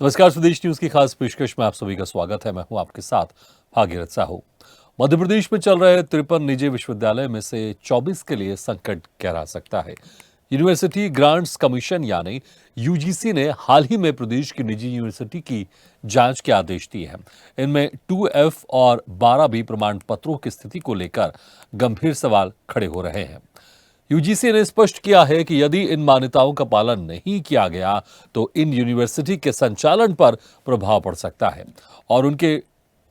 नमस्कार, स्वदेश न्यूज की खास पेशकश में आप सभी का स्वागत है। मैं हूं आपके साथ भागीरथ साहू। मध्य प्रदेश में चल रहे 53 निजी विश्वविद्यालय में से 24 के लिए संकट गहरा सकता है। यूनिवर्सिटी ग्रांट्स कमीशन यानी यूजीसी ने हाल ही में प्रदेश की निजी यूनिवर्सिटी की जांच के आदेश दिए हैं। इनमें 2F और 12B प्रमाण पत्रों की स्थिति को लेकर गंभीर सवाल खड़े हो रहे हैं। यूजीसी ने स्पष्ट किया है कि यदि इन मान्यताओं का पालन नहीं किया गया तो इन यूनिवर्सिटी के संचालन पर प्रभाव पड़ सकता है और उनके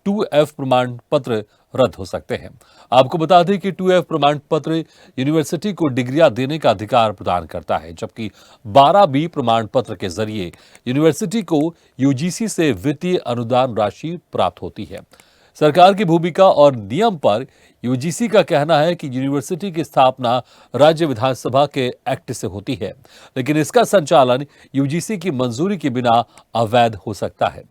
2F प्रमाण पत्र रद्द हो सकते हैं। आपको बता दें कि 2F प्रमाण पत्र यूनिवर्सिटी को डिग्रियां देने का अधिकार प्रदान करता है, जबकि 12B प्रमाण पत्र के जरिए यूनिवर्सिटी को यूजीसी से वित्तीय अनुदान राशि प्राप्त होती है। सरकार की भूमिका और नियम पर यूजीसी का कहना है कि यूनिवर्सिटी की स्थापना राज्य विधानसभा के एक्ट से होती है, लेकिन इसका संचालन यूजीसी की मंजूरी के बिना अवैध हो सकता है।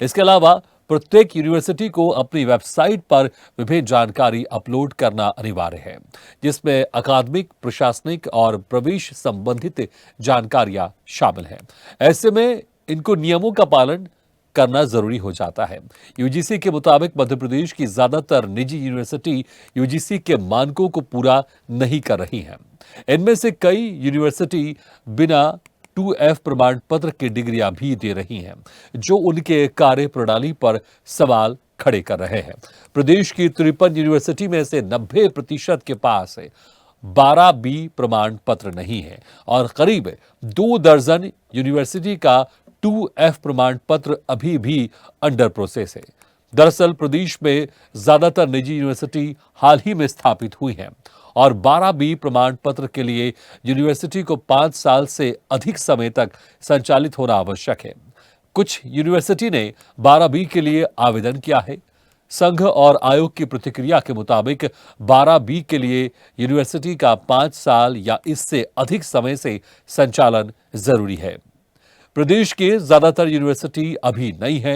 इसके अलावा प्रत्येक यूनिवर्सिटी को अपनी वेबसाइट पर विभिन्न जानकारी अपलोड करना अनिवार्य है, जिसमें अकादमिक, प्रशासनिक और प्रवेश संबंधित जानकारियां शामिल हैं। ऐसे में इनको नियमों का पालन करना जरूरी हो जाता है। यूजीसी के मुताबिक मध्य प्रदेश की ज्यादातर निजी यूनिवर्सिटी यूजीसी के मानकों को पूरा नहीं कर रही हैं। इनमें से कई यूनिवर्सिटी बिना 2F प्रमाण पत्र की डिग्रियां भी दे रही हैं, जो उनके कार्य प्रणाली पर सवाल खड़े कर रहे हैं। प्रदेश की 53 यूनिवर्सिटी में से 90% के पास 12B प्रमाण पत्र नहीं है और करीब 2 दर्जन यूनिवर्सिटी का 2F प्रमाण पत्र अभी भी अंडर प्रोसेस है। दरअसल प्रदेश में ज्यादातर निजी यूनिवर्सिटी हाल ही में स्थापित हुई हैं और 12B प्रमाण पत्र के लिए यूनिवर्सिटी को 5 साल से अधिक समय तक संचालित होना आवश्यक है। कुछ यूनिवर्सिटी ने 12B के लिए आवेदन किया है। संघ और आयोग की प्रतिक्रिया के मुताबिक 12B के लिए यूनिवर्सिटी का 5 साल या इससे अधिक समय से संचालन जरूरी है। प्रदेश के ज्यादातर यूनिवर्सिटी अभी नई है।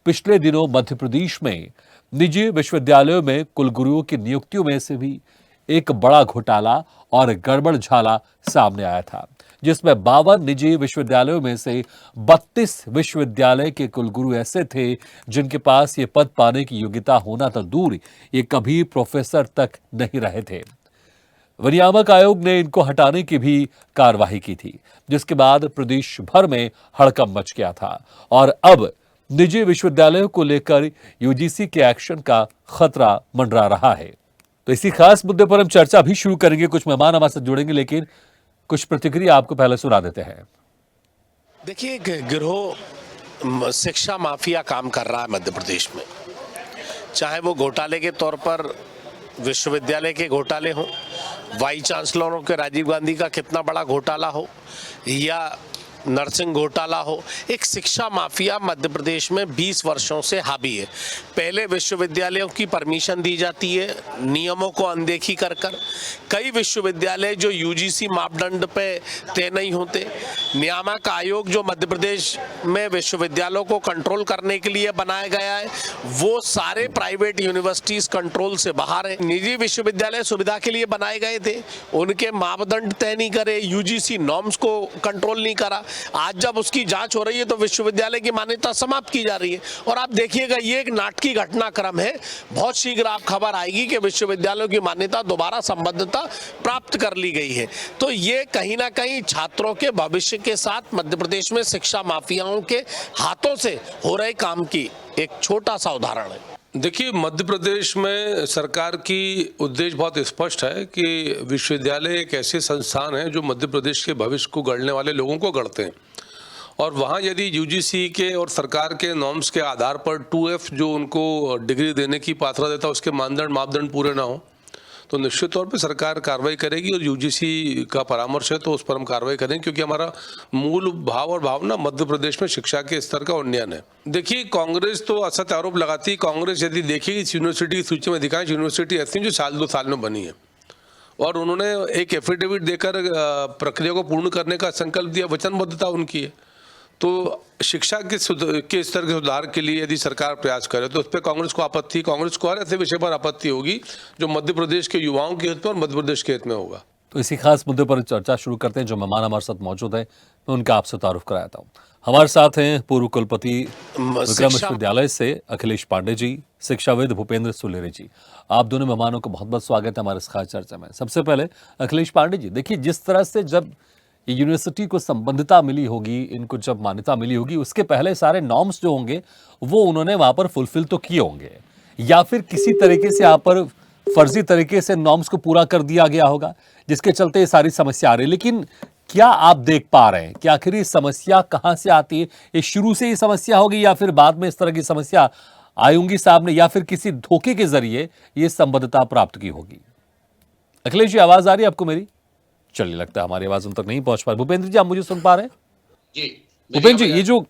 पिछले दिनों मध्य प्रदेश में निजी विश्वविद्यालयों में कुलगुरुओं की नियुक्तियों में से भी एक बड़ा घोटाला और गड़बड़झाला सामने आया था, जिसमें 52 निजी विश्वविद्यालयों में से 32 विश्वविद्यालय के कुलगुरु ऐसे थे जिनके पास ये पद पाने की योग्यता होना तो दूर, ये कभी प्रोफेसर तक नहीं रहे थे। विनियामक आयोग ने इनको हटाने की भी कार्रवाई की थी, जिसके बाद प्रदेश भर में हड़कंप मच गया था और अब निजी विश्वविद्यालयों को लेकर यूजीसी के एक्शन का खतरा मंडरा रहा है। तो इसी खास मुद्दे पर हम चर्चा भी शुरू करेंगे। कुछ मेहमान हमारे साथ जुड़ेंगे, लेकिन कुछ प्रतिक्रिया आपको पहले सुना देते हैं। देखिए, गिरोह शिक्षा माफिया काम कर रहा है मध्य प्रदेश में, चाहे वो घोटाले के तौर पर विश्वविद्यालय के घोटाले हों, वाइस चांसलरों के राजीव गांधी का कितना बड़ा घोटाला हो या नर्सिंग घोटाला हो, एक शिक्षा माफिया मध्य प्रदेश में 20 वर्षों से हावी है। पहले विश्वविद्यालयों की परमिशन दी जाती है नियमों को अनदेखी कर कर। कई विश्वविद्यालय जो यूजीसी मापदंड पे तय नहीं होते। नियामक आयोग जो मध्य प्रदेश में विश्वविद्यालयों को कंट्रोल करने के लिए बनाया गया है, वो सारे प्राइवेट यूनिवर्सिटीज कंट्रोल से बाहर है। निजी विश्वविद्यालय सुविधा के लिए बनाए गए थे, उनके मापदंड तय नहीं करे, यूजीसी नॉर्म्स को कंट्रोल नहीं करा। आज जब उसकी जांच हो रही है तो विश्वविद्यालय की मान्यता समाप्त की जा रही है। और आप देखिएगा, ये एक नाटकीय घटनाक्रम है। बहुत शीघ्र आप खबर आएगी कि विश्वविद्यालयों की मान्यता दोबारा संबद्धता प्राप्त कर ली गई है। तो ये कहीं ना कहीं छात्रों के भविष्य के साथ मध्य प्रदेश में शिक्षा माफियाओं के हाथों से हो रहे काम की एक छोटा सा उदाहरण है। देखिए, मध्य प्रदेश में सरकार की उद्देश्य बहुत स्पष्ट है कि विश्वविद्यालय एक ऐसे संस्थान है जो मध्य प्रदेश के भविष्य को गढ़ने वाले लोगों को गढ़ते हैं, और वहाँ यदि यूजीसी के और सरकार के नॉर्म्स के आधार पर 2F जो उनको डिग्री देने की पात्रता देता है उसके मापदंड पूरे ना हो तो निश्चित तौर पे सरकार कार्रवाई करेगी। और यूजीसी का परामर्श है तो उस पर हम कार्रवाई करेंगे, क्योंकि हमारा मूल भाव और भावना मध्य प्रदेश में शिक्षा के स्तर का उन्नयन है। देखिए, कांग्रेस तो असत्य आरोप लगाती। कांग्रेस यदि देखिए इस यूनिवर्सिटी की सूची में अधिकांश यूनिवर्सिटी ऐसी जो 1-2 साल में बनी है, और उन्होंने एक एफिडेविट देकर प्रक्रिया को पूर्ण करने का संकल्प दिया, वचनबद्धता उनकी है। तो शिक्षा के स्तर के सुधार के लिए यदि सरकार प्रयास करे तो उस पर कांग्रेस को आपत्ति, कांग्रेस को हर ऐसे विषय पर आपत्ति होगी जो मध्य प्रदेश के युवाओं के हित में और मध्य प्रदेश के हित में होगा। तो इसी खास मुद्दे पर चर्चा शुरू करते हैं। जो मेहमान हमारे साथ मौजूद हैं, मैं उनका आपसे तारुफ कराता हूँ। हमारे साथ हैं पूर्व कुलपति विक्रम विश्वविद्यालय से अखिलेश पांडे जी, शिक्षाविद भूपेंद्र सुलेरे जी। आप दोनों मेहमानों को बहुत बहुत स्वागत है हमारे इस खास चर्चा में। सबसे पहले अखिलेश पांडे जी, देखिए जिस तरह से जब ये यूनिवर्सिटी को संबद्धता मिली होगी, इनको जब मान्यता मिली होगी, उसके पहले सारे नॉर्म्स जो होंगे वो उन्होंने वहां पर फुलफिल तो किए होंगे, या फिर किसी तरीके से यहाँ पर फर्जी तरीके से नॉर्म्स को पूरा कर दिया गया होगा, जिसके चलते ये सारी समस्या आ रही है। लेकिन क्या आप देख पा रहे हैं कि आखिर ये समस्या कहां से आती है? ये शुरू से ही समस्या होगी या फिर बाद में इस तरह की समस्या आई होंगी सामने, या फिर किसी धोखे के जरिए ये संबद्धता प्राप्त की होगी? अखिलेश जी, आवाज आ रही है आपको मेरी? चलिए, लगता है हमारी आवाज उन तक नहीं पहुंच पा रही। भूपेंद्र जी, आप मुझे सुन पा रहे हैं? जी, भूपेंद्र जी, ये जो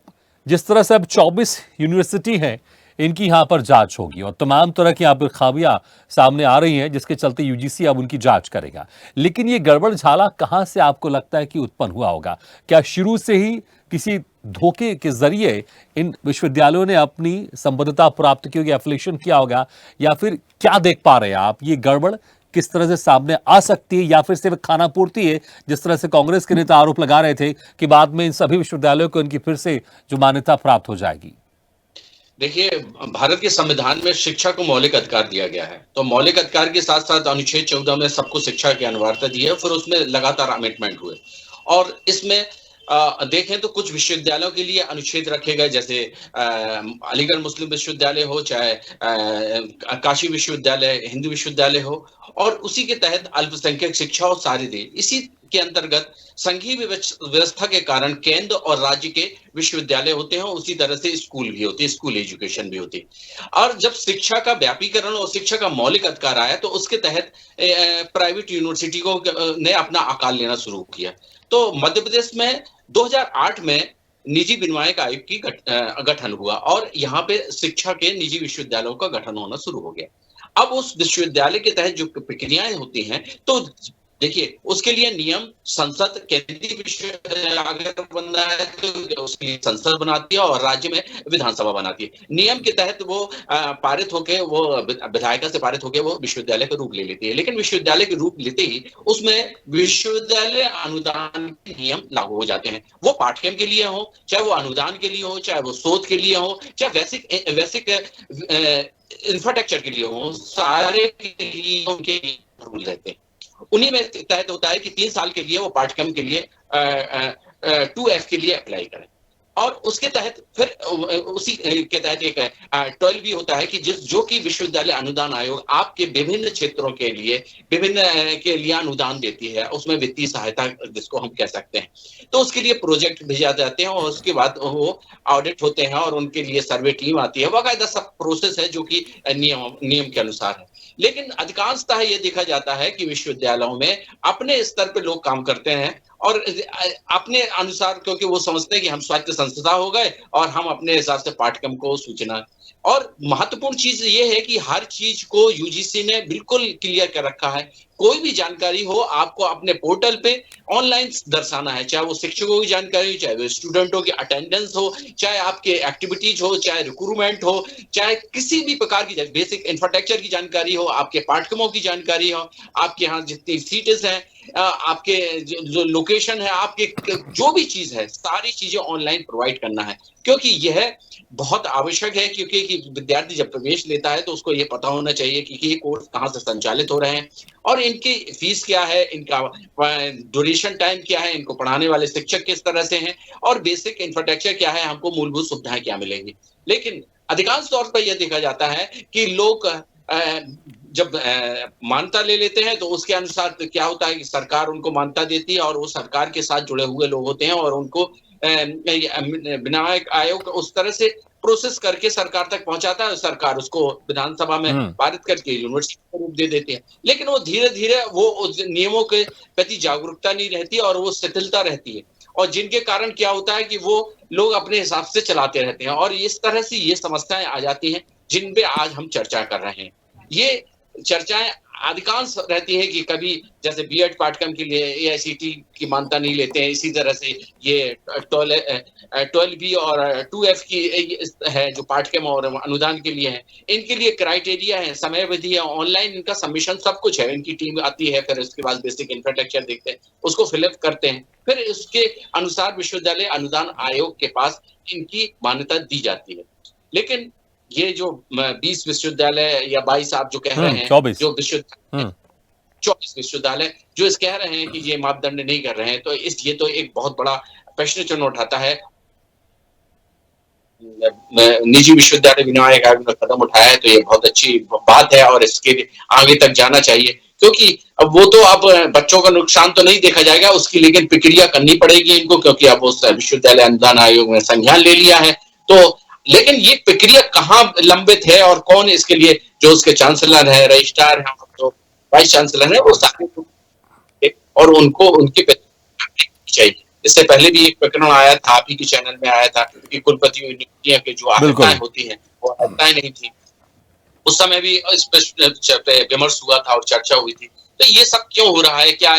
जिस तरह से अब 24 यूनिवर्सिटी हैं, इनकी यहाँ पर जांच होगी और तमाम तरह की यहाँ पर खामियां सामने आ रही हैं, जिसके चलते यूजीसी अब उनकी जांच करेगा। लेकिन ये गड़बड़ झाला कहां से आपको लगता है कि उत्पन्न हुआ होगा? क्या शुरू से ही किसी धोखे के जरिए इन विश्वविद्यालयों ने अपनी संबद्धता प्राप्त की होगी, एफिलिएशन किया होगा, या फिर क्या देख पा रहे हैं आप? ये गड़बड़ किस तरह से सामने आ सकती है, या फिर सिर्फ खाना पूर्ति है, जिस तरह से कांग्रेस के नेता आरोप लगा रहे थे कि बाद में इन सभी विश्वविद्यालयों को इनकी फिर से जो मान्यता प्राप्त हो जाएगी? देखिए, भारत के संविधान में शिक्षा को मौलिक अधिकार दिया गया है। तो मौलिक अधिकार के साथ साथ अनुच्छेद 14 में सबको शिक्षा की अनिवार्यता दी है। फिर उसमें लगातार अमेंडमेंट हुए और इसमें देखें तो कुछ विश्वविद्यालयों के लिए अनुच्छेद रखे गए, जैसे अलीगढ़ मुस्लिम विश्वविद्यालय हो, चाहे काशी विश्वविद्यालय, हिंदू विश्वविद्यालय हो, और उसी के तहत अल्पसंख्यक शिक्षा और सारी दे। इसी के अंतर्गत संघीय व्यवस्था के कारण केंद्र और राज्य के विश्वविद्यालय होते हैं, उसी तरह से स्कूल भी होते हैं, स्कूल एजुकेशन भी होती है। और जब शिक्षा का व्यापीकरण और शिक्षा का मौलिक अधिकार आया तो उसके तहत प्राइवेट यूनिवर्सिटी को ने अपना आकार लेना शुरू किया। तो मध्य प्रदेश में 2008 में निजी विनियामक आयोग की गठन हुआ और यहाँ पे शिक्षा के निजी विश्वविद्यालयों का गठन होना शुरू हो गया। अब उस विश्वविद्यालय के तहत जो प्रक्रियाएं होती हैं, तो देखिए उसके लिए नियम संसद, केंद्रीय विश्वविद्यालय अगर बनना है तो उसके लिए संसद बनाती है और राज्य में विधानसभा बनाती है। नियम के तहत वो पारित होके, वो विधायिका से पारित होके वो विश्वविद्यालय का रूप ले लेती है। लेकिन विश्वविद्यालय के रूप लेते ही उसमें विश्वविद्यालय अनुदान के नियम लागू हो जाते हैं। वो पाठ्यक्रम के लिए हो, चाहे वो अनुदान के लिए हो, चाहे वो शोध के लिए हो, चाहे बेसिक इंफ्रास्ट्रक्चर के लिए हो, सारे के लिए उनके रूल रहते हैं। उन्हीं में तहत होता है कि 3 साल के लिए वो पाठ्यक्रम के लिए 2F के लिए अप्लाई करें, और उसके तहत फिर उसी के तहत एक 12 भी होता है कि जो कि विश्वविद्यालय अनुदान आयोग आपके विभिन्न क्षेत्रों के लिए के लिए अनुदान देती है, उसमें वित्तीय सहायता जिसको हम कह सकते हैं। तो उसके लिए प्रोजेक्ट भेजा जाते हैं और उसके बाद वो ऑडिट होते हैं और उनके लिए सर्वे टीम आती है। वकायदा सब प्रोसेस है जो कि नियम के अनुसार है। लेकिन अधिकांशतः ये देखा जाता है कि विश्वविद्यालयों में अपने स्तर पे लोग काम करते हैं और अपने अनुसार, क्योंकि वो समझते हैं कि हम स्वायत्त संस्था हो गए और हम अपने हिसाब से पाठ्यक्रम को सूचना। और महत्वपूर्ण चीज ये है कि हर चीज को यूजीसी ने बिल्कुल क्लियर कर रखा है। कोई भी जानकारी हो आपको अपने पोर्टल पे ऑनलाइन दर्शाना है, चाहे वो शिक्षकों की जानकारी हो, चाहे वो स्टूडेंटों की अटेंडेंस हो, चाहे आपके एक्टिविटीज हो, चाहे रिक्रूटमेंट हो, चाहे किसी भी प्रकार की बेसिक इंफ्रास्ट्रक्चर की जानकारी हो, आपके पाठ्यक्रमों की जानकारी हो, आपके यहाँ जितनी सीटें हैं, आपके जो लोकेशन है, आपके जो भी चीज है, सारी चीजें ऑनलाइन प्रोवाइड करना है। क्योंकि यह बहुत आवश्यक है, क्योंकि विद्यार्थी जब प्रवेश लेता है तो उसको ये पता होना चाहिए कि ये कोर्स कहाँ से संचालित हो रहे हैं और इनकी फीस क्या है, इनका ड्यूरेशन टाइम क्या है, इनको पढ़ाने वाले शिक्षक किस तरह से हैं और बेसिक इंफ्रास्ट्रक्चर क्या है, हमको मूलभूत सुविधाएं क्या मिलेंगी। लेकिन अधिकांश तौर पर यह देखा जाता है कि लोग जब मान्यता ले लेते हैं तो उसके अनुसार क्या होता है कि सरकार उनको मान्यता देती है और वो सरकार के साथ जुड़े हुए लोग होते हैं और उनको विनियामक आयोग उस तरह से प्रोसेस करके सरकार तक पहुंचाता है। सरकार उसको विधानसभा में पारित करके यूनिवर्सिटी को रूप दे देती है। लेकिन वो धीरे धीरे वो नियमों के प्रति जागरूकता नहीं रहती और वो शिथिलता रहती है, और जिनके कारण क्या होता है कि वो लोग अपने हिसाब से चलाते रहते हैं और इस तरह से ये समस्याएं आ जाती हैं जिन पे आज हम चर्चा कर रहे हैं। ये चर्चाएं अधिकांश रहती है कि कभी जैसे बीएड पाठ्यक्रम के लिए एआईसीटी की मान्यता नहीं लेते हैं, इसी तरह से ये 12B और 2F की है जो पाठ्यक्रम और अनुदान के लिए है, इनके लिए क्राइटेरिया है, समय अवधि है, ऑनलाइन इनका सबमिशन सब कुछ है, इनकी टीम आती है, फिर उसके बाद बेसिक इंफ्रास्ट्रक्चर देखते हैं, उसको फिलअप करते हैं, फिर उसके अनुसार विश्वविद्यालय अनुदान आयोग के पास इनकी मान्यता दी जाती है। लेकिन ये जो 20 विश्वविद्यालय या 22 आप जो कह रहे हैं, 24 जो विश्वविद्यालय 24 विश्वविद्यालय जो इस कह रहे हैं कि ये मापदंड नहीं कर रहे हैं, तो ये तो एक बहुत बड़ा प्रश्न चिन्ह उठाता है। निजी विश्वविद्यालय विनियामक आयोग ने कदम उठाया है तो ये बहुत अच्छी बात है और इसके आगे तक जाना चाहिए, क्योंकि अब वो तो अब बच्चों का नुकसान तो नहीं देखा जाएगा उसकी, लेकिन प्रक्रिया करनी पड़ेगी इनको, क्योंकि अब उस विश्वविद्यालय अनुदान आयोग ने संज्ञान ले लिया है। तो लेकिन ये प्रक्रिया कहाँ लंबित है और कौन इसके लिए, जो उसके चांसलर है, रजिस्ट्रार है, जो वाइस चांसलर है, वो सारे और उनको उनकी चाहिए। इससे पहले भी एक प्रकरण आया था, आप ही के चैनल में आया था कि कुलपति नियुक्तियां के जो आवश्यकताएं होती हैं वो आवश्यकताएं नहीं थी, उस समय भी इस पे विमर्श हुआ था और चर्चा हुई थी। तो ये सब क्यों हो रहा है? क्या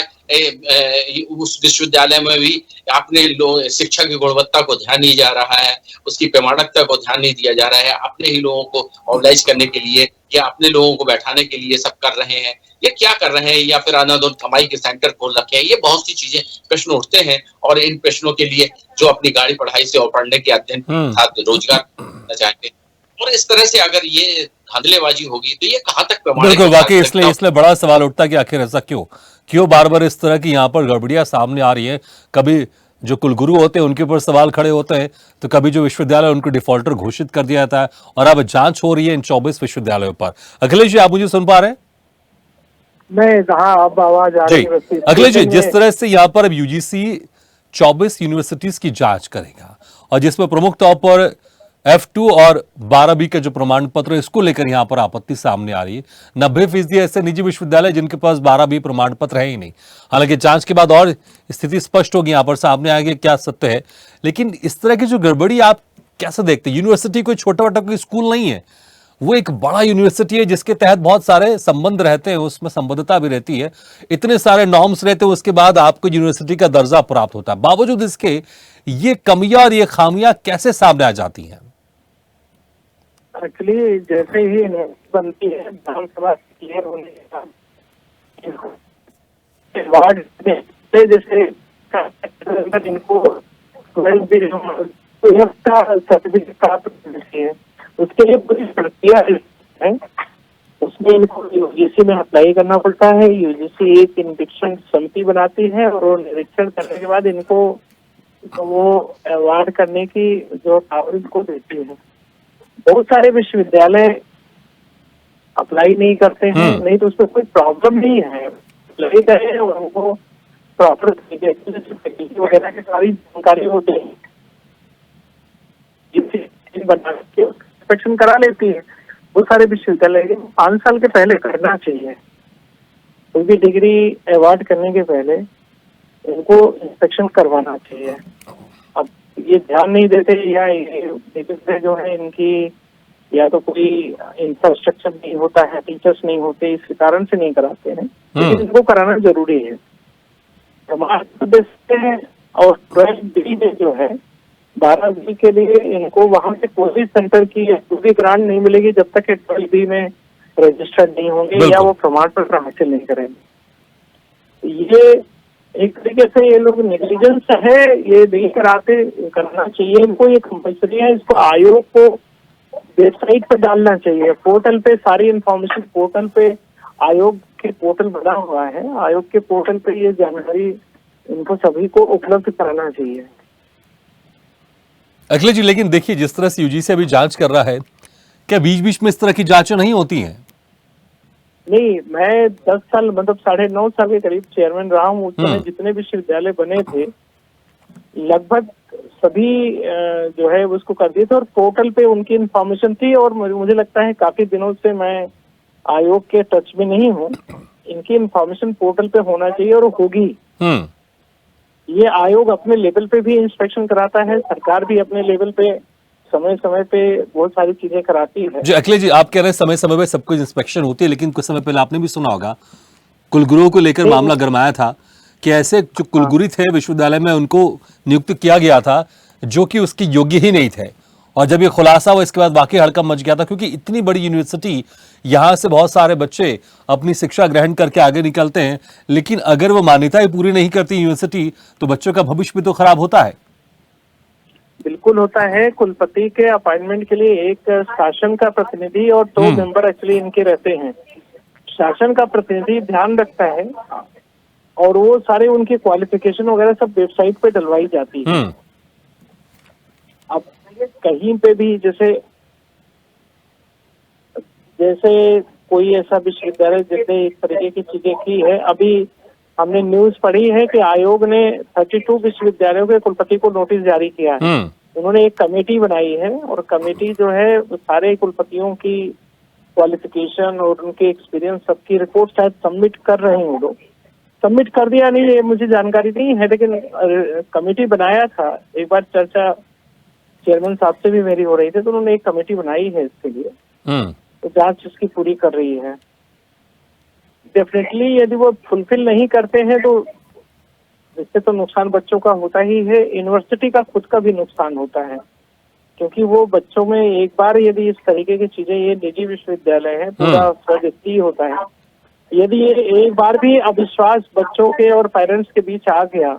उस विश्वविद्यालय में भी अपने शिक्षा की गुणवत्ता को ध्यान नहीं जा रहा है, उसकी प्रमाणिकता को ध्यान नहीं दिया जा रहा है, अपने ही लोगों को ऑर्गेनाइज करने के लिए या अपने लोगों को बैठाने के लिए सब कर रहे हैं, ये क्या कर रहे हैं, या फिर अनादोल कमाई के सेंटर खोल रखे हैं? ये बहुत सी चीजें प्रश्न उठते हैं और इन प्रश्नों के लिए जो अपनी गाड़ी पढ़ाई से और पढ़ने के अध्ययन रोजगार करना चाहते हैं, और इस तरह से अगर ये धांधलेबाजी होगी तो ये कहाँ तक प्रमाणिक बिल्कुल, वाकई इसलिए बड़ा सवाल उठता है कि आखिर ऐसा क्यों बार बार इस तरह की यहाँ पर गड़बड़ियां सामने आ रही हैं। कभी जो कुलगुरु होते हैं उनके ऊपर सवाल खड़े होते हैं, तो कभी जो विश्वविद्यालय उनको डिफॉल्टर घोषित कर दिया जाता है, और अब जांच हो रही है इन 24 विश्वविद्यालयों पर। अखिलेश जी, आप मुझे सुन पा रहे हैं? नहीं, हाँ, अब आवाज आ रही है। अखिलेश जी, जिस तरह से यहाँ पर अब यूजीसी 24 यूनिवर्सिटीज की जांच करेगा और जिसमें प्रमुख तौर पर F2 और 12B के जो प्रमाण पत्र, इसको लेकर यहां पर आपत्ति सामने आ रही है। 90% ऐसे निजी विश्वविद्यालय जिनके पास 12B प्रमाण पत्र है ही नहीं। हालांकि जांच के बाद और स्थिति स्पष्ट होगी, यहां पर सामने आएगी क्या सत्य है। लेकिन इस तरह की जो गड़बड़ी आप कैसे देखते हैं? यूनिवर्सिटी कोई छोटा मोटा कोई स्कूल नहीं है, वो एक बड़ा यूनिवर्सिटी है जिसके तहत बहुत सारे संबंध रहते हैं, उसमें संबद्धता भी रहती है, इतने सारे नॉर्म्स रहते हैं, उसके बाद आपको यूनिवर्सिटी का दर्जा प्राप्त होता है। बावजूद इसके ये कमियां और ये खामियां कैसे सामने आ जाती हैं? एक्चुअली जैसे ही बनती है विधानसभा क्लियर होने के बाद जैसे इनको सर्टिफिकेट प्राप्त करती है, उसके लिए पूरी प्रक्रिया है। उसमें इनको यूजीसी में अप्लाई करना पड़ता है। यूजीसी एक निरीक्षण समिति बनाती है और वो निरीक्षण करने के बाद इनको वो अवार्ड करने की जो पावर इनको देती है। बहुत सारे विश्वविद्यालय अप्लाई नहीं करते हैं, नहीं तो उसमें कोई प्रॉब्लम नहीं है, अप्लाई करें और उनको प्रॉपर तरीके वगैरह की सारी जानकारी होती है, बना के इंस्पेक्शन करा लेती है। बहुत सारे विश्वविद्यालय 5 साल के पहले करना चाहिए, कोई भी डिग्री अवार्ड करने के पहले उनको इंस्पेक्शन करवाना चाहिए। अब ये ध्यान नहीं देते या ये जो है इनकी या तो कोई इंफ्रास्ट्रक्चर नहीं होता है, टीचर्स नहीं होते, इस कारण से नहीं कराते हैं, लेकिन इनको कराना जरूरी है। हमारे प्रदेश में और 12B में जो है 12B के लिए इनको वहां से कोई सेंटर की कोई ग्रांट नहीं मिलेगी जब तक 12B में रजिस्टर्ड नहीं होंगे या वो प्रमाण पत्र हासिल नहीं करेंगे। ये एक तरीके से ये लोग नेग्लिजेंस है, ये नहीं कराते, करना चाहिए इनको, ये कंपल्सरी है। इसको आयोग को वेबसाइट पर डालना चाहिए, पोर्टल पे सारी इंफॉर्मेशन, पोर्टल पे आयोग के पोर्टल बना हुआ है, आयोग के पोर्टल पे ये जानकारी इनको सभी को उपलब्ध कराना चाहिए। अखिलेश जी, लेकिन देखिए जिस तरह से यूजीसी अभी जांच कर रहा है, क्या बीच बीच में इस तरह की जांचें नहीं होती हैं? नहीं, मैं 10 साल मतलब 9.5 साल के करीब चेयरमैन रहा हूँ। उस समय जितने विश्वविद्यालय बने थे लगभग सभी जो है उसको कर दिए थे और पोर्टल पे उनकी इंफॉर्मेशन थी। और मुझे लगता है काफी दिनों से मैं आयोग के टच में नहीं हूँ, इनकी इंफॉर्मेशन पोर्टल पे होना चाहिए और होगी। ये आयोग अपने लेवल पे भी इंस्पेक्शन कराता है, सरकार भी अपने लेवल पे समय समय पे बहुत सारी चीजें कराती है। जी अखिलेश जी, आप कह रहे हैं समय समय पे सब कुछ इंस्पेक्शन होती है, लेकिन कुछ समय पहले आपने भी सुना होगा कुलगुरुओं को लेकर नहीं, मामला गरमाया था कि ऐसे जो हाँ, कुलगुरु थे विश्वविद्यालय में, उनको नियुक्त किया गया था जो कि उसकी योग्य ही नहीं थे। और जब ये खुलासा हुआ, इसके बाद वाकई हड़कंप मच गया था, क्योंकि इतनी बड़ी यूनिवर्सिटी, यहाँ से बहुत सारे बच्चे अपनी शिक्षा ग्रहण करके आगे निकलते हैं, लेकिन अगर वो मान्यताएं पूरी नहीं करती यूनिवर्सिटी, तो बच्चों का भविष्य भी तो खराब होता है। बिल्कुल होता है। कुलपति के अपॉइंटमेंट के लिए एक शासन का प्रतिनिधि और 2 मेंबर एक्चुअली इनके रहते हैं। शासन का प्रतिनिधि ध्यान रखता है और वो सारे उनकी क्वालिफिकेशन वगैरह सब वेबसाइट पे डलवाई जाती है। अब कहीं पे भी जैसे कोई ऐसा विश्वविद्यालय जिसने इस तरीके की चीजें की है, अभी हमने न्यूज पढ़ी है कि आयोग ने 32 विश्वविद्यालयों के कुलपति को नोटिस जारी किया है। उन्होंने एक कमेटी बनाई है और कमेटी जो है सारे कुलपतियों की क्वालिफिकेशन और उनके एक्सपीरियंस सबकी रिपोर्ट शायद सबमिट कर रहे हैं। वो लोग सबमिट कर दिया नहीं, ये मुझे जानकारी नहीं है, लेकिन कमेटी बनाया था। एक बार चर्चा चेयरमैन साहब से भी मेरी हो रही थी, तो उन्होंने एक कमेटी बनाई है इसके लिए, तो जांच इसकी पूरी कर रही है। डेफिनेटली यदि वो फुलफिल नहीं करते हैं तो इससे तो नुकसान बच्चों का होता ही है, यूनिवर्सिटी का खुद का भी नुकसान होता है, क्योंकि वो बच्चों में एक बार यदि इस तरीके की चीजें, ये निजी विश्वविद्यालय है, पूरा स्वदेशी होता है, यदि ये एक बार भी अविश्वास बच्चों के और पेरेंट्स के बीच आ गया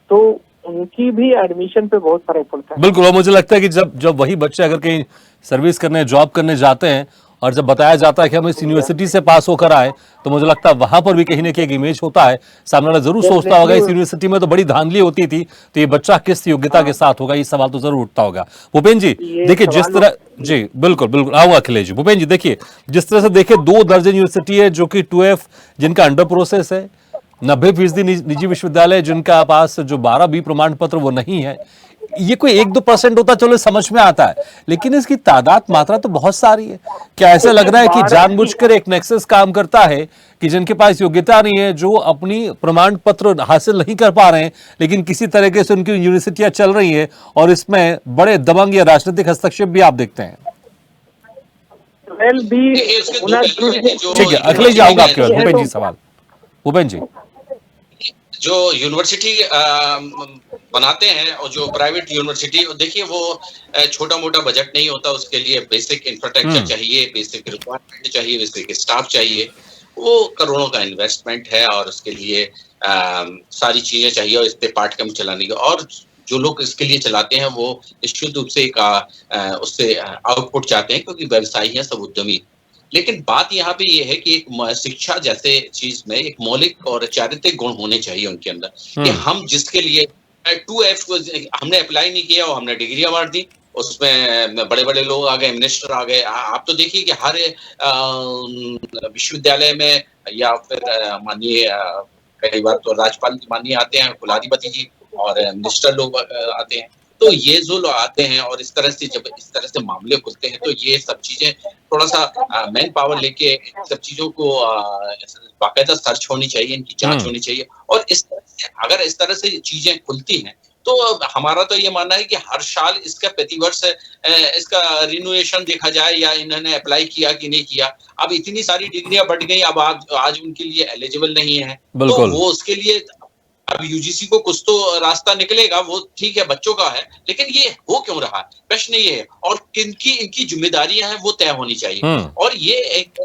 तो उनकी भी एडमिशन पे बहुत फर्क पड़ता है। बिल्कुल। और मुझे लगता है कि जब वही बच्चे अगर कहीं सर्विस करने, जॉब करने जाते हैं और जब बताया जाता है कि हम इस यूनिवर्सिटी से पास होकर आए, तो मुझे लगता है वहां पर भी कहीं ना कहीं एक इमेज होता है। सामने वाला जरूर सोचता होगा इस यूनिवर्सिटी में तो बड़ी धांधली होती थी, तो ये बच्चा किस योग्यता के साथ होगा, ये सवाल तो जरूर उठता होगा। भूपेन जी देखिए, जिस तरह, जी बिल्कुल बिल्कुल, आऊंगा अखिलेश जी। भूपेन जी देखिए, जिस तरह से देखिए 2 दर्जन यूनिवर्सिटी है जो कि 2F जिनका अंडर प्रोसेस है, 90% निजी विश्वविद्यालय जिनका पास जो 12B प्रमाण पत्र वो नहीं है। ये कोई 1-2% होता चलो समझ में आता है, लेकिन इसकी तादाद मात्रा तो बहुत सारी है। क्या ऐसा लग रहा है कि जानबूझकर एक नेक्सस काम करता है कि जिनके पास योग्यता नहीं है, जो अपनी प्रमाण पत्र हासिल नहीं कर पा रहे हैं, लेकिन किसी तरीके से उनकी यूनिवर्सिटियां चल रही है, और इसमें बड़े दबंग या राजनीतिक हस्तक्षेप भी आप देखते हैं? ठीक है अखिलेश जी, आऊंगा आपके बाद। भूपेन जी सवाल। भूपेन जी, जो यूनिवर्सिटी बनाते हैं और जो प्राइवेट यूनिवर्सिटी, देखिए वो छोटा मोटा बजट नहीं होता, उसके लिए बेसिक इंफ्रास्ट्रक्चर चाहिए, बेसिक रिक्वायरमेंट चाहिए, बेसिक स्टाफ चाहिए, वो करोड़ों का इन्वेस्टमेंट है और उसके लिए सारी चीजें चाहिए और इस पे पाठ्यक्रम चलाने की, और जो लोग इसके लिए चलाते हैं वो निश्चित रूप से उससे आउटपुट चाहते हैं, क्योंकि व्यवसायी हैं, सब उद्यमी। लेकिन बात यहाँ पे ये है कि एक शिक्षा जैसे चीज में एक मौलिक और चारित्रिक गुण होने चाहिए उनके अंदर, कि हम जिसके लिए 2F को हमने अप्लाई नहीं किया और हमने डिग्री अवार्ड दी, उसमें बड़े बड़े लोग आ गए, मिनिस्टर आ गए। आप तो देखिए कि हर विश्वविद्यालय में, या फिर माननीय कई बार तो राज्यपाल माननीय आते हैं, कुलाधिपति जी और मिनिस्टर लोग आते हैं। तो ये जो लोग आते हैं और इस तरह से जब इस तरह से मामले खुलते हैं, तो ये सब चीजें थोड़ा सा मैन पावर लेके सब चीजों को बाकायदा सर्च होनी चाहिए, इनकी जांच होनी चाहिए। और इस तरह से अगर इस तरह से चीजें खुलती हैं, तो हमारा तो ये मानना है कि हर साल इसका प्रतिवर्ष इसका रिन्यूएशन देखा जाए, या इन्होंने अप्लाई किया कि नहीं किया। अब इतनी सारी डिग्रियां बढ़ गई, अब आज उनके लिए एलिजिबल नहीं है, तो वो उसके लिए अब यूजीसी को कुछ तो रास्ता निकलेगा, वो ठीक है, बच्चों का है, लेकिन ये हो क्यों रहा है, प्रश्न ये है। और किनकी इनकी जिम्मेदारियां हैं वो तय होनी चाहिए। और ये एक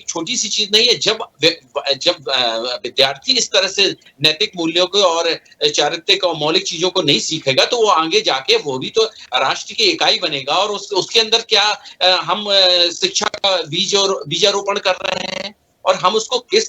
छोटी सी चीज नहीं है। जब विद्यार्थी इस तरह से नैतिक मूल्यों को और चारित्रिक और मौलिक चीजों को नहीं सीखेगा, तो वो आगे जाके वो भी तो राष्ट्र की इकाई बनेगा। और उसके अंदर क्या हम शिक्षा का बीजारोपण कर रहे हैं, और हम उसको किस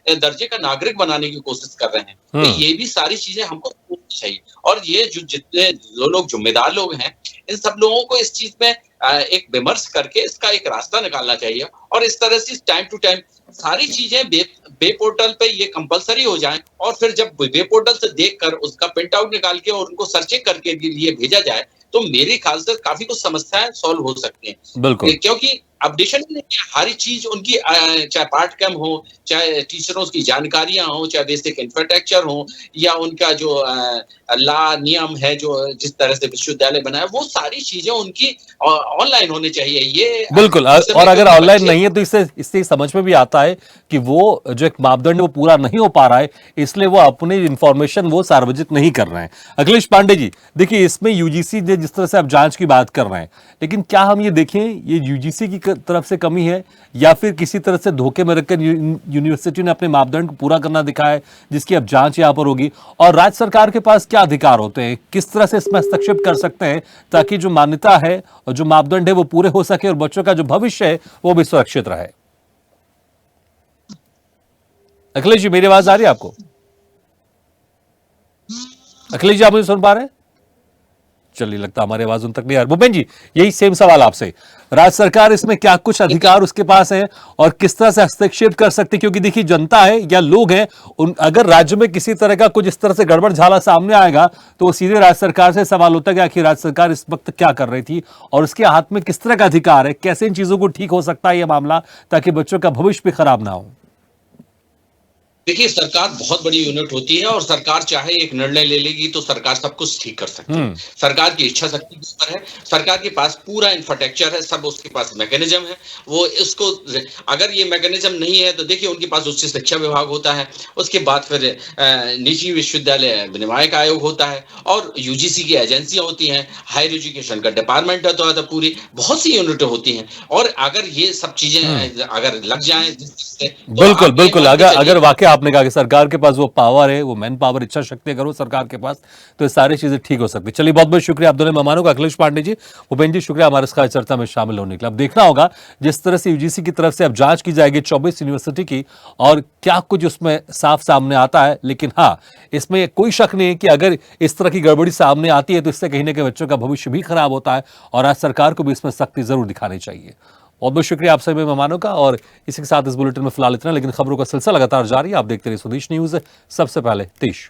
दर्जे का नागरिक बनाने की कोशिश कर रहे हैं। तो ये भी सारी चीजें हमको सोचनी चाहिए। और ये जो लोग जिम्मेदार लोग हैं, इन सब लोगों को इस चीज में एक विमर्श करके इसका एक रास्ता निकालना चाहिए। और इस तरह से टाइम टू टाइम सारी चीजें बे पोर्टल पे ये कंपलसरी हो जाए, और फिर जब बे पोर्टल से देखकर उसका प्रिंट आउट निकाल के और उनको सर्चिंग करके लिए भेजा जाए, तो मेरे ख्याल से काफी कुछ समस्याएं सॉल्व हो सकती हैं। बिल्कुल, क्योंकि अपडेशन ही नहीं है। हर एक चीज उनकी चाहे पाठ्यक्रम हो, चाहे टीचरों की जानकारियां हो, चाहे बेसिक इंफ्रास्ट्रक्चर हो, या उनका जो ला नियम है, जो जिस तरह से विश्वविद्यालय बना है, वो सारी चीजें उनकी ऑनलाइन होनी चाहिए। ये बिल्कुल। और अगर ऑनलाइन नहीं है तो इससे समझ में भी आता है कि वो जो एक मापदंड है वो पूरा नहीं हो पा रहा है, इसलिए वो अपनी इंफॉर्मेशन वो सार्वजनिक नहीं कर रहे हैं। अखिलेश पांडे जी, देखिए इसमें यूजीसी ने जिस तरह से आप जांच की बात कर रहे हैं, लेकिन क्या हम ये देखें ये यूजीसी की तरफ से कमी है या फिर किसी तरह से धोखे में रखकर यूनिवर्सिटी ने अपने मापदंड को पूरा करना दिखाया है, जिसकी अब जांच यहां पर होगी? और राज्य सरकार के पास क्या अधिकार होते हैं, किस तरह से इसमें हस्तक्षेप कर सकते हैं ताकि जो मान्यता है और जो मापदंड है वो पूरे हो सके और बच्चों का जो भविष्य है वो भी सुरक्षित रहे? अखिलेश जी, मेरी आवाज आ रही है आपको? अखिलेश जी, आप मुझे सुन पा रहे हैं? चलिए, लगता हमारी आवाज उन तक नहीं आ रही। भूपेन जी, यही सेम सवाल आपसे, राज्य सरकार इसमें क्या कुछ अधिकार उसके पास है और किस तरह से हस्तक्षेप कर सकती है? क्योंकि देखिए जनता है या लोग हैं, अगर राज्य में किसी तरह का कुछ इस तरह से गड़बड़ झाला सामने आएगा तो वो सीधे राज्य सरकार से सवाल होता है कि आखिर राज्य सरकार इस वक्त क्या कर रही थी और उसके हाथ में किस तरह का अधिकार है, कैसे इन चीजों को ठीक हो सकता है यह मामला, ताकि बच्चों का भविष्य भी खराब ना हो। देखिए, सरकार बहुत बड़ी यूनिट होती है और सरकार चाहे एक निर्णय ले लेगी तो सरकार सब कुछ ठीक कर सकती है। सरकार की इच्छा शक्ति के ऊपर है, सरकार के पास पूरा इंफ्रास्ट्रक्चर है, सब उसके पास मैकेनिज्म है। वो इसको, अगर ये मैकेनिज्म नहीं है तो देखिए उनके पास उच्च शिक्षा विभाग होता है, उसके बाद फिर निजी विश्वविद्यालय विनियामक आयोग होता है और यूजीसी की एजेंसियां होती हैं, हायर एजुकेशन का डिपार्टमेंट होता है, पूरी बहुत सी यूनिटें होती हैं। और अगर ये सब चीजें अगर लग जाए बिल्कुल बिल्कुल, अगर वाकई आपने कहा कि सरकार के पास वो पावर है, वो मैन पावर, इच्छा शक्ति अगर वो सरकार के पास, तो ये सारी चीजें ठीक हो सकती। चलिए, बहुत बहुत शुक्रिया आप दोनों मेहमानों का, अखिलेश पांडे जी, भूपेन जी, शुक्रिया हमारे इस खास चर्चा में शामिल होने के लिए। अब देखना होगा जिस तरह से यूजीसी की तरफ से अब जांच की जाएगी 24 यूनिवर्सिटी की और क्या कुछ उसमें साफ सामने आता है। लेकिन हाँ, इसमें कोई शक नहीं है कि अगर इस तरह की गड़बड़ी सामने आती है तो इससे कहीं ना कहीं बच्चों का भविष्य भी खराब होता है और आज सरकार को भी इसमें सख्ती जरूर दिखानी चाहिए। बहुत बहुत शुक्रिया आप सभी मेहमानों का। और इसी के साथ इस बुलेटिन में फिलहाल इतना, लेकिन खबरों का सिलसिला लगातार जारी है। आप देखते रहिए स्वदेश न्यूज, सबसे पहले देश।